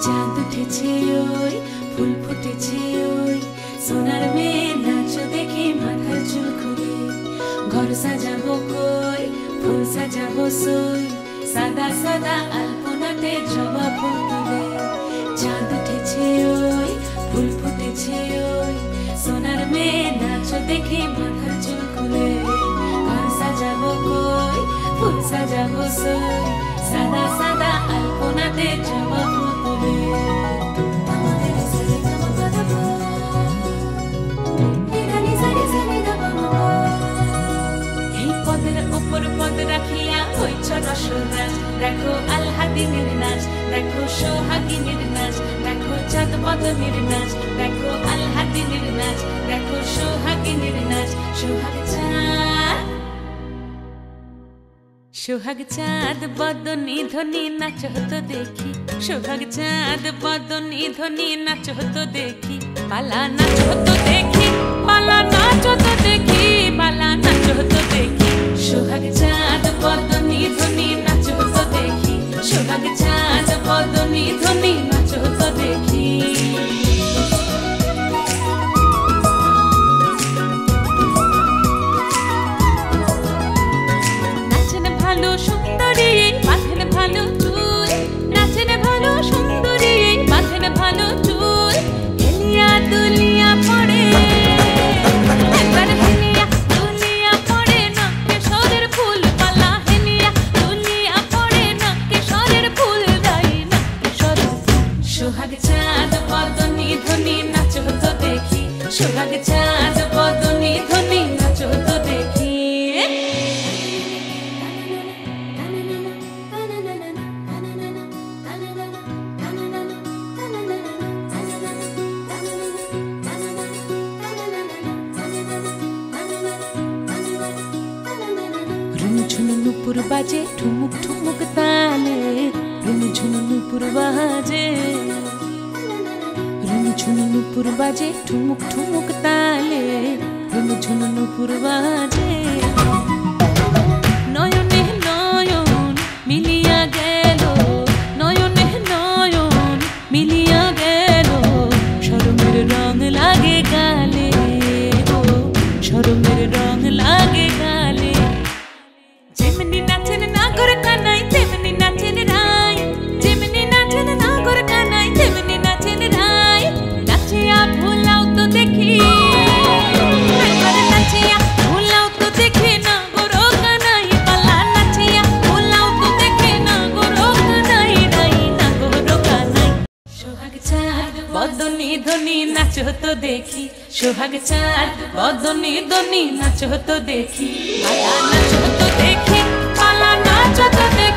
চাঁদ উঠেছে ওই ফুল ফুটেছে ওই সোনার মেয়ে নাচ দেখে মাথার চুল খুলে ঘর সাজাবো কই ফুল সাজাবো সই সাদা সাদা আলপনাতে জবা ফুল তুলে চাঁদ উঠেছে ওই ফুল ফুটেছে ওই সোনার মেয়ে নাচ দেখে মাথার চুল খুলে ঘর সাজাবো কই ফুল সাজাবো সই সাদা সাদা আলপনাতে জবা ফুল তুলে এই পদের উপর পদ রাখিয়া হইছ রসরাজ দেখো আলহাদিনের নাচ দেখো সোহাগিনীর নাচ দেখো চাঁদ পদনীর নাচ দেখো আলহাদিনের নাচ দেখো সোহাগিনীর নাচ সোহাগ চাঁদ বদনী ধ্বনি নাচ হতো দেখি সোহাগ চাঁদ বদনী ধ্বনি নাচ হতো দেখি পালা নাচ হতো দেখি পালা নাচ হতো দেখি পালা নাচ হতো দেখি সোহাগ চাঁদ বদনী ধ্বনি নাচ হতো দেখি সোহাগ চাঁদ বদনী ধ্বনি নাচ হতো দেখি সুন্দরী বাঁধেন ভালো চুল নাচেন ভালো সুন্দরী বাঁধেন ভালো চুল হেলিয়া দুলিয়া পড়ে একবার হেলিয়া দুলিয়া পড়ে না কেশরের ফুল পালা হেলিয়া দুলিয়া পড়ে না কেশরের ফুল দাই না কেশরের সোহাগ চাঁদ বদনী ধ্বনি নাচ হতো দেখি সোহাগ চাঁদ বদনী ধ্বনি নাচ হতো দেখি নুপুর বাজে ঠুমুক ঠুমুক তালে রুনু ঝুনু নুপুর বাজে রুনু ঝুনু নুপুর বাজে ঠুমুক ঠুমুক তালে রুনু ঝুনু নুপুর বাজে নয়নে নয়ন মিলিয়া গেল নয়নে নয়ন মিলিয়া গেল শরমের রং লাগে গালে ও শরমের রং লাগে গালে যেমনি নাচেন নাগর কানাই তেমনি নাচেন রাই যেমনি নাচেন নাগর কানাই তেমনি নাচেন রাই নাচিয়া ভুলাও তো দেখি একবার নাচিয়া ভুলাও তো দেখি নাগর কানাই পালা নাচিয়া ভুলাও তো দেখি নাগর কানাই রাই নাগর কানাই সোহাগ চাঁদ বদনী ধ্বনি নাচ হতো দেখি সোহাগ চাঁদ বদনী ধ্বনি নাচ হতো দেখি পালা নাচ হতো দেখি পালা নাচ হতো দেখি